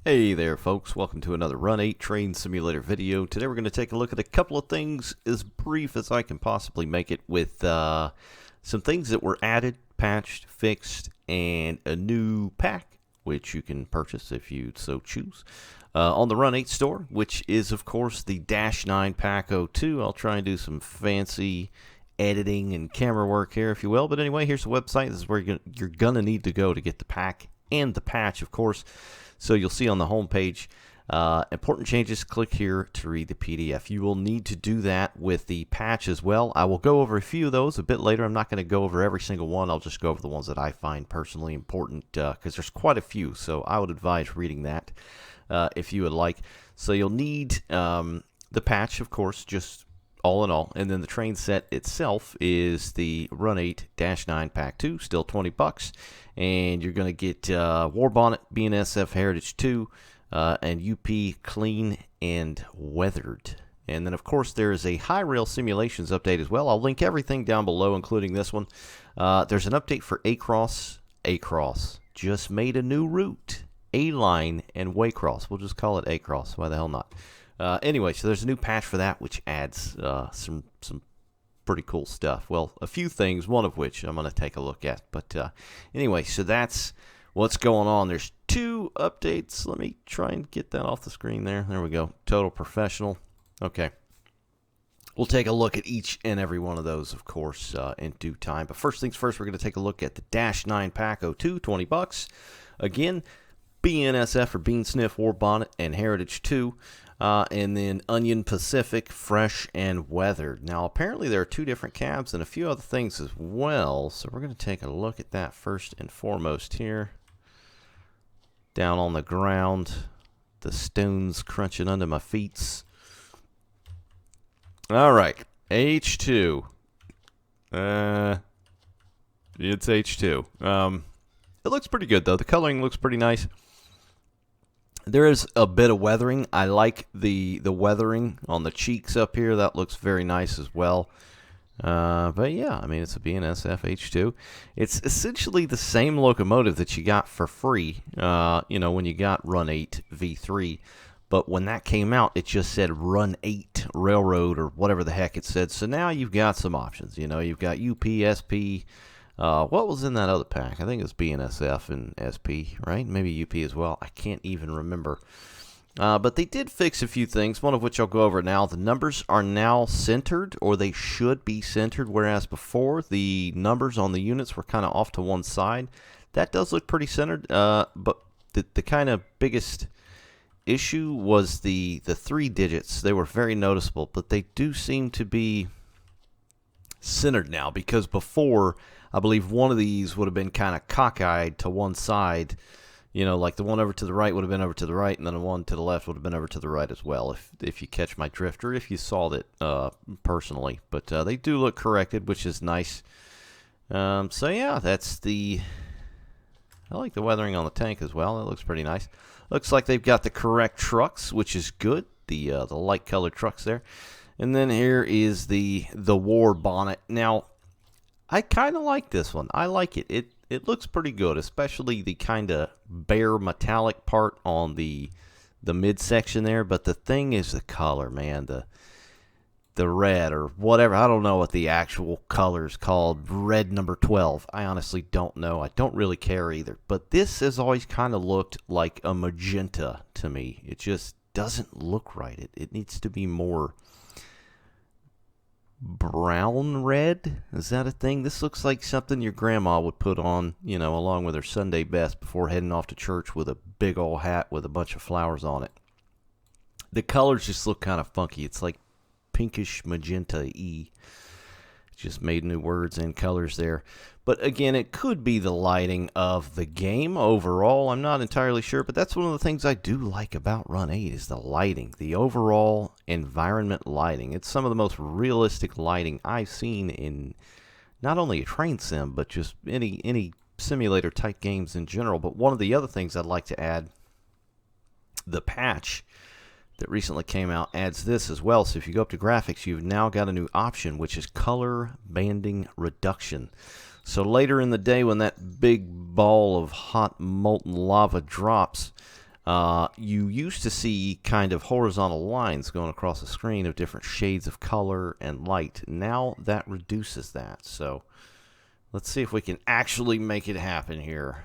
Hey there folks, welcome to another Run 8 Train Simulator video. Today we're going to take a look at a couple of things as brief as I can possibly make it with some things that were added, patched, fixed, and a new pack which you can purchase if you so choose on the Run 8 store, which is of course the -9 Pack 02. I'll try and do some fancy editing and camera work here if you will, but anyway, here's the website. This is where you're going to need to go to get the pack and the patch, of course. So you'll see on the home page, important changes, click here to read the PDF. You will need to do that with the patch as well. I will go over a few of those a bit later. I'm not going to go over every single one. I'll just go over the ones that I find personally important because there's quite a few. So I would advise reading that if you would like. So you'll need the patch, of course, just all in all. And then the train set itself is the Run 8-9 Pack 2, still 20 bucks. And you're going to get War Bonnet, BNSF Heritage 2, and UP Clean and Weathered. And then, of course, there is a Hyrail Simulations update as well. I'll link everything down below, including this one. There's an update for Waycross. Waycross just made a new route. A-Line and Waycross. We'll just call it Waycross. Why the hell not? Anyway, so there's a new patch for that, which adds some pretty cool stuff. Well, a few things, one of which I'm going to take a look at. But anyway, so that's what's going on. There's two updates. Let me try and get that off the screen there. There we go. Total Professional. Okay. We'll take a look at each and every one of those, of course, in due time. But first things first, we're going to take a look at the -9 Pack 02, 20 bucks. Again, BNSF or Bean Sniff, War Bonnet, and Heritage 2. And then Onion Pacific, Fresh and Weathered. Now, apparently there are two different cabs and a few other things as well. So we're going to take a look at that first and foremost here. Down on the ground. The stones crunching under my feet. All right. H2. It's H2. It looks pretty good, though. The coloring looks pretty nice. There is a bit of weathering. I like the weathering on the cheeks up here. That looks very nice as well. But yeah, I mean, it's a BNSF H2. It's essentially the same locomotive that you got for free, when you got Run 8 V3. But when that came out, it just said Run 8 Railroad or whatever the heck it said. So now you've got some options. You've got UP, SP. What was in that other pack? I think it was BNSF and SP, right? Maybe UP as well. I can't even remember. But they did fix a few things, one of which I'll go over now. The numbers are now centered, or they should be centered, whereas before the numbers on the units were kind of off to one side. That does look pretty centered, but the kind of biggest issue was the 3 digits. They were very noticeable, but they do seem to be centered now, because before, I believe one of these would have been kind of cockeyed to one side. Like the one over to the right would have been over to the right, and then the one to the left would have been over to the right as well, if you catch my drift, or if you saw it personally. But they do look corrected, which is nice. So yeah, I like the weathering on the tank as well. That looks pretty nice. Looks like they've got the correct trucks, which is good. The light colored trucks there. And then here is the War Bonnet. Now, I kind of like this one. I like it. It looks pretty good, especially the kind of bare metallic part on the midsection there. But the thing is the color, man. The red or whatever. I don't know what the actual color is called. Red number 12. I honestly don't know. I don't really care either. But this has always kind of looked like a magenta to me. It just doesn't look right. It needs to be more brown red. Is that a thing? This looks like something your grandma would put on, along with her Sunday best before heading off to church, with a big old hat with a bunch of flowers on it. The colors just look kind of funky. It's like pinkish magenta-y. Just made new words and colors there. But again, it could be the lighting of the game overall. I'm not entirely sure, but that's one of the things I do like about Run 8 is the lighting, the overall environment lighting. It's some of the most realistic lighting I've seen in not only a train sim, but just any simulator type games in general. But one of the other things I'd like to add, the patch that recently came out adds this as well. So if you go up to graphics, you've now got a new option, which is color banding reduction. So later in the day, when that big ball of hot molten lava drops, you used to see kind of horizontal lines going across the screen of different shades of color and light. Now that reduces that. So let's see if we can actually make it happen here.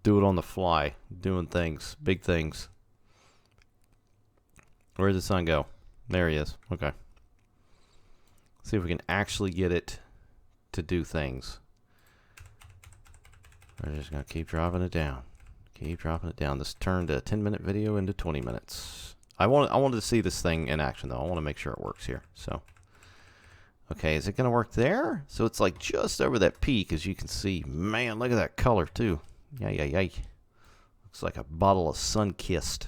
Do it on the fly, doing things, big things. Where did the sun go? There he is. Okay. See if we can actually get it to do things. We're just going to keep dropping it down. Keep dropping it down. This turned a 10-minute video into 20 minutes. I wanted to see this thing in action, though. I want to make sure it works here. So, okay, is it going to work there? So it's like just over that peak, as you can see. Man, look at that color, too. Yay. Looks like a bottle of Sun-Kissed.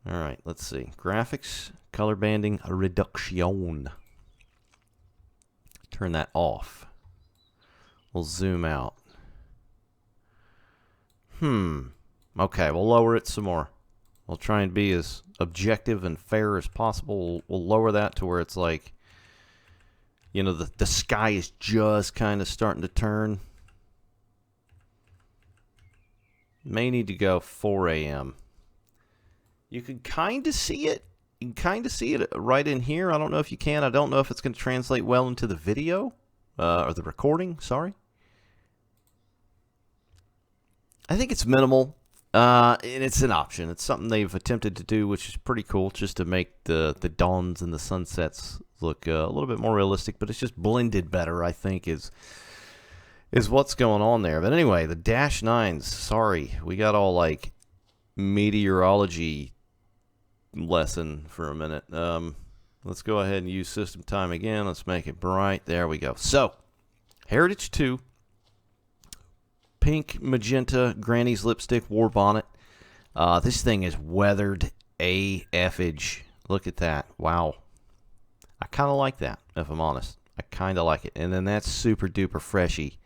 All right, let's see. Graphics, color banding, reduction. Turn that off. We'll zoom out. Okay, we'll lower it some more. We'll try and be as objective and fair as possible. We'll lower that to where it's like, you know, the sky is just kind of starting to turn. May need to go 4 a.m. You can kind of see it. You can kind of see it right in here. I don't know if you can. I don't know if it's going to translate well into the video or the recording. Sorry. I think it's minimal, and it's an option. It's something they've attempted to do, which is pretty cool, just to make the dawns and the sunsets look a little bit more realistic. But it's just blended better, I think, is what's going on there. But anyway, the Dash 9s. Sorry, we got all like meteorology lesson for a minute. Let's go ahead and use system time again. Let's make it bright. There we go. So, Heritage 2. Pink, magenta, Granny's lipstick, war bonnet. This thing is weathered AF-age. Look at that. Wow. I kind of like that, if I'm honest. I kind of like it. And then that's super duper freshy.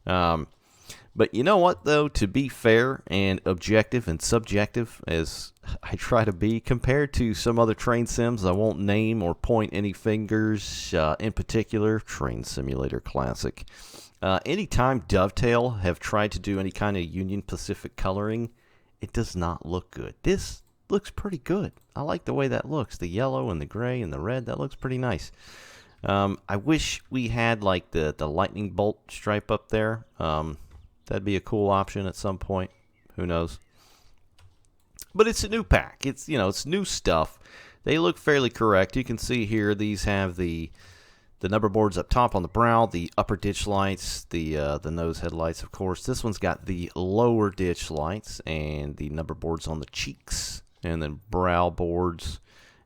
But you know what, though? To be fair and objective and subjective, as I try to be, compared to some other train sims, I won't name or point any fingers. In particular, Train Simulator Classic. Anytime Dovetail have tried to do any kind of Union Pacific coloring, it does not look good. This looks pretty good. I like the way that looks. The yellow and the gray and the red, that looks pretty nice. I wish we had like the lightning bolt stripe up there. That'd be a cool option at some point. Who knows? But it's a new pack. It's, you know, it's new stuff. They look fairly correct. You can see here these have the number boards up top on the brow, the upper ditch lights, the nose headlights, of course. This one's got the lower ditch lights and the number boards on the cheeks, and then brow boards,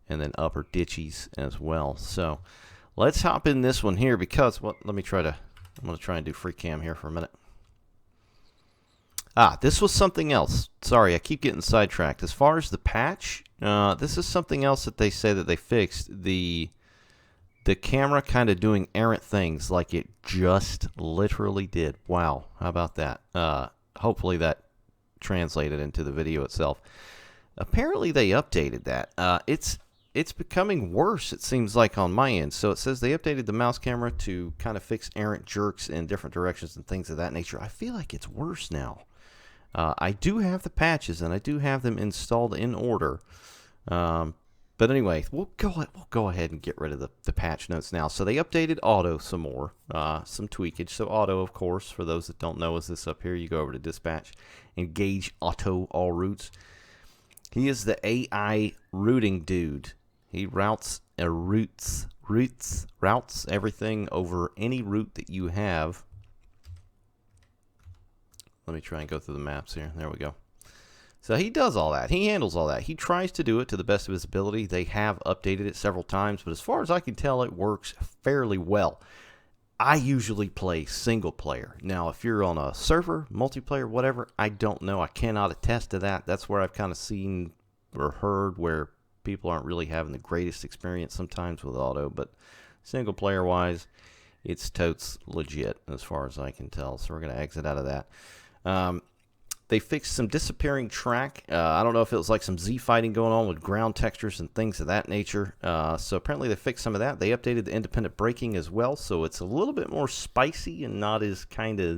and then upper ditchies as well. So let's hop in this one here because I'm going to try and do free cam here for a minute. This was something else. Sorry, I keep getting sidetracked. As far as the patch, this is something else that they say that they fixed. The camera kind of doing errant things like it just literally did. Wow, how about that? Hopefully that translated into the video itself. Apparently they updated that. It's becoming worse, it seems like, on my end. So it says they updated the mouse camera to kind of fix errant jerks in different directions and things of that nature. I feel like it's worse now. I do have the patches, and I do have them installed in order. But anyway, we'll go ahead and get rid of the patch notes now. So they updated auto some more, some tweakage. So auto, of course, for those that don't know, is this up here. You go over to dispatch, engage auto all routes. He is the AI routing dude. He routes everything over any route that you have. Let me try and go through the maps here. There we go. So he does all that. He handles all that. He tries to do it to the best of his ability. They have updated it several times, but as far as I can tell, it works fairly well. I usually play single player. Now, if you're on a server, multiplayer, whatever, I don't know. I cannot attest to that. That's where I've kind of seen or heard where people aren't really having the greatest experience sometimes with auto, but single player wise, it's totes legit as far as I can tell. So we're going to exit out of that. They fixed some disappearing track. I don't know if it was like some Z fighting going on with ground textures and things of that nature. So apparently they fixed some of that. They updated the independent braking as well, so it's a little bit more spicy and not as kind of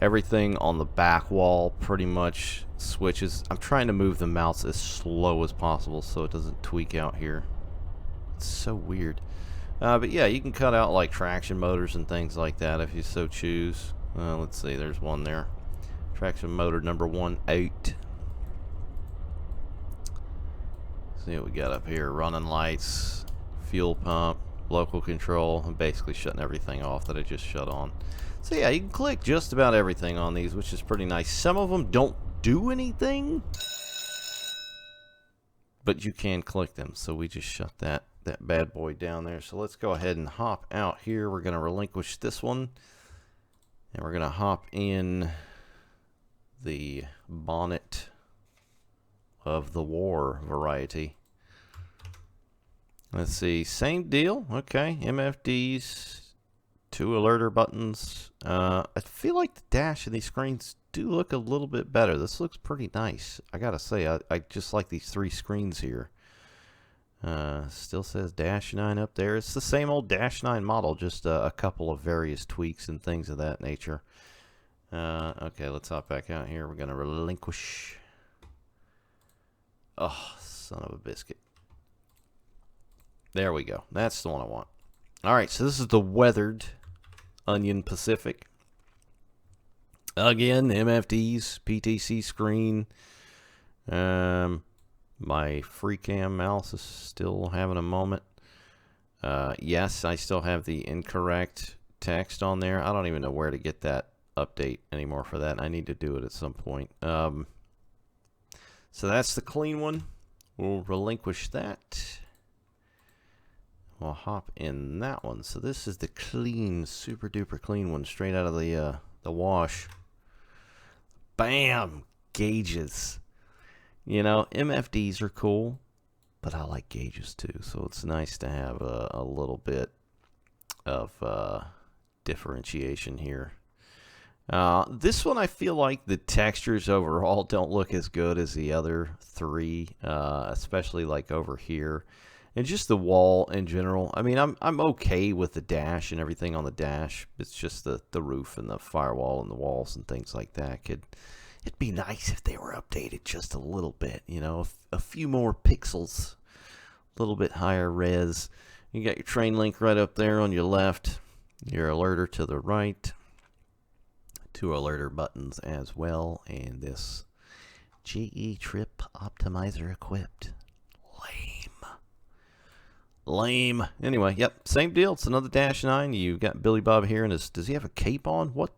Everything on the back wall pretty much switches. I'm trying to move the mouse as slow as possible so it doesn't tweak out here. It's so weird. But yeah, you can cut out like traction motors and things like that if you so choose. Let's see, there's one there. Traction motor number 18. See what we got up here. Running lights, fuel pump, local control. I'm basically shutting everything off that I just shut on. So yeah, you can click just about everything on these, which is pretty nice. Some of them don't do anything, but you can click them. So we just shut that bad boy down there. So let's go ahead and hop out here. We're going to relinquish this one, and we're going to hop in the bonnet of the war variety. Let's see, same deal. Okay, MFDs, 2 alerter buttons. I feel like the dash in these screens do look a little bit better. This looks pretty nice. I gotta say, I just like these 3 screens here. Still says Dash 9 up there. It's the same old Dash 9 model, just a couple of various tweaks and things of that nature. Okay, let's hop back out here. We're gonna relinquish. Oh, son of a biscuit. There we go. That's the one I want. Alright, so this is the weathered Onion Pacific. Again, MFDs, PTC screen. My free cam mouse is still having a moment. Yes, I still have the incorrect text on there. I don't even know where to get that update anymore for that. I need to do it at some point. So that's the clean one. We'll relinquish that. We'll hop in that one. So this is the clean, super duper clean one, straight out of the wash. Bam! Gauges. You know, MFDs are cool, but I like gauges too. So it's nice to have a little bit of differentiation here. This one, I feel like the textures overall don't look as good as the other 3, especially like over here. And just the wall in general. I mean, I'm okay with the dash and everything on the dash. It's just the roof and the firewall and the walls and things like that. It'd be nice if they were updated just a little bit. You know, a few more pixels, a little bit higher res. You got your train link right up there on your left. Your alerter to the right. 2 alerter buttons as well. And this GE trip optimizer equipped. Lame. Anyway, yep, same deal. It's another Dash 9. You got Billy Bob here, and does he have a cape on? What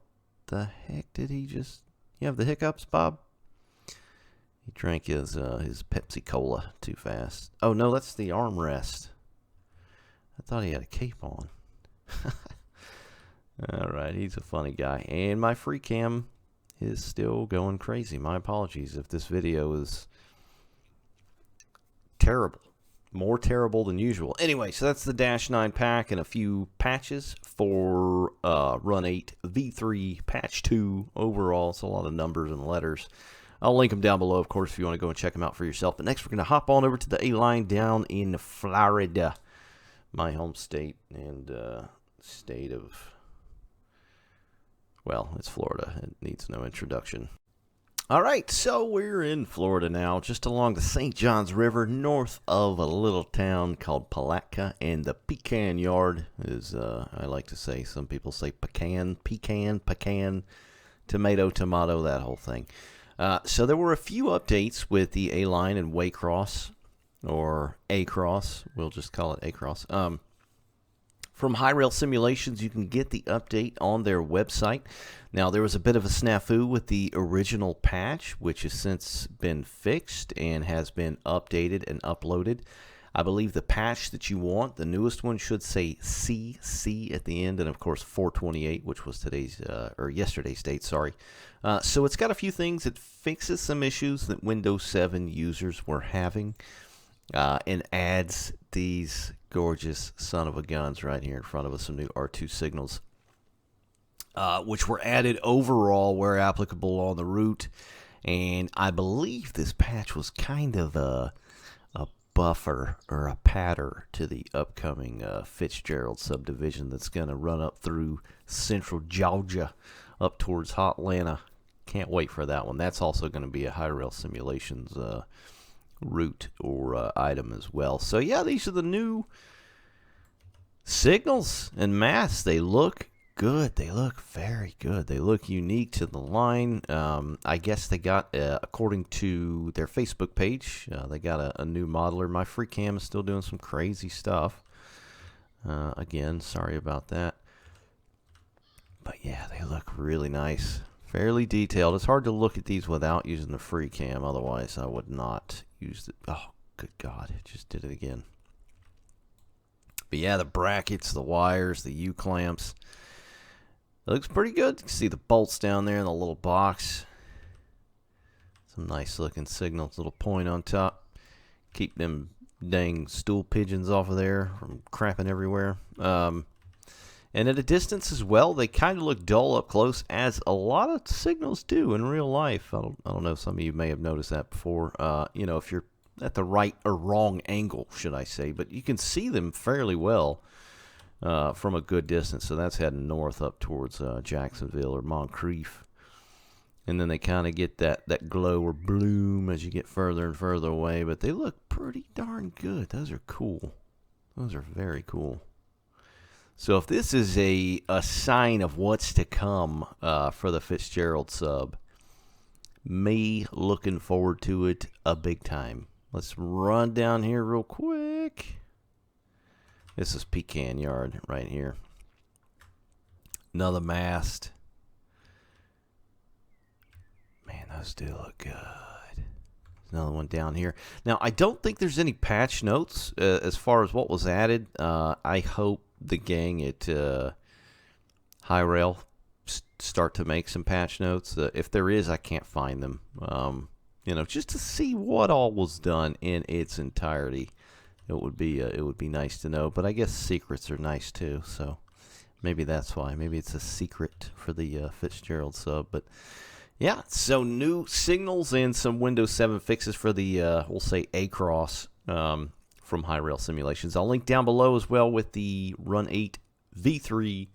the heck did he just... You have the hiccups, Bob? He drank his Pepsi Cola too fast. Oh, no, that's the armrest. I thought he had a cape on. Alright, he's a funny guy. And my free cam is still going crazy. My apologies if this video is terrible. More terrible than usual. Anyway, so that's the Dash 9 pack and a few patches for Run 8 V3 Patch 2 overall. It's a lot of numbers and letters. I'll link them down below, of course, if you want to go and check them out for yourself. But next, we're going to hop on over to the A-line down in Florida, my home state and state of... Well, it's Florida. It needs no introduction. All right, so we're in Florida now, just along the St. Johns River, north of a little town called Palatka, and the pecan yard is, I like to say, some people say pecan, tomato, that whole thing. So there were a few updates with the A-line and Waycross, or A-Cross, we'll just call it A-Cross. From Hyrail Simulations, you can get the update on their website. Now, there was a bit of a snafu with the original patch, which has since been fixed and has been updated and uploaded. I believe the patch that you want, the newest one, should say CC at the end, and of course 428, which was today's or yesterday's date. Sorry. So it's got a few things. It fixes some issues that Windows 7 users were having, and adds these gorgeous son of a guns right here in front of us, some new R2 signals, which were added overall where applicable on the route. And I believe this patch was kind of a buffer or a patter to the upcoming Fitzgerald subdivision that's going to run up through central Georgia up towards Hotlanta. Can't wait for that one. That's also going to be a Hyrail Simulations route or item as well. So yeah, these are the new signals and masks. They look good. They look very good. They look unique to the line. I guess they got, according to their Facebook page, they got a new modeler. My free cam is still doing some crazy stuff. Again, sorry about that. But yeah, they look really nice. Fairly detailed. It's hard to look at these without using the free cam. Otherwise, I would not use it. Oh, good God. It just did it again. But yeah, the brackets, the wires, the U-clamps. It looks pretty good. You can see the bolts down there in the little box. Some nice looking signals. Little point on top. Keep them dang stool pigeons off of there from crapping everywhere. And at a distance as well, they kind of look dull up close, as a lot of signals do in real life. I don't know if some of you may have noticed that before. You know, if you're at the right or wrong angle, should I say. But you can see them fairly well from a good distance. So that's heading north up towards Jacksonville or Moncrief. And then they kind of get that glow or bloom as you get further and further away. But they look pretty darn good. Those are cool. Those are very cool. So if this is a sign of what's to come for the Fitzgerald sub, me looking forward to it a big time. Let's run down here real quick. This is Pecan Yard right here. Another mast. Man, those do look good. Another one down here. Now, I don't think there's any patch notes as far as what was added. I hope the gang at Hyrail start to make some patch notes. If there is, I can't find them. You know, just to see what all was done in its entirety. It would be nice to know. But I guess secrets are nice too. So maybe that's why. Maybe it's a secret for the Fitzgerald sub. But yeah, so new signals and some Windows 7 fixes for the we'll say Waycross from Hyrail Simulations. I'll link down below as well with the Run 8 V3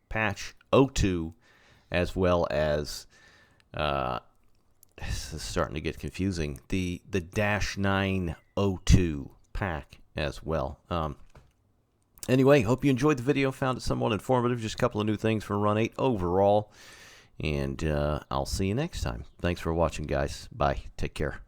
patch 02, as well as this is starting to get confusing, the -9 02 pack as well. Anyway, hope you enjoyed the video, found it somewhat informative. Just a couple of new things for Run 8 overall, and I'll see you next time. Thanks for watching, guys. Bye. Take care.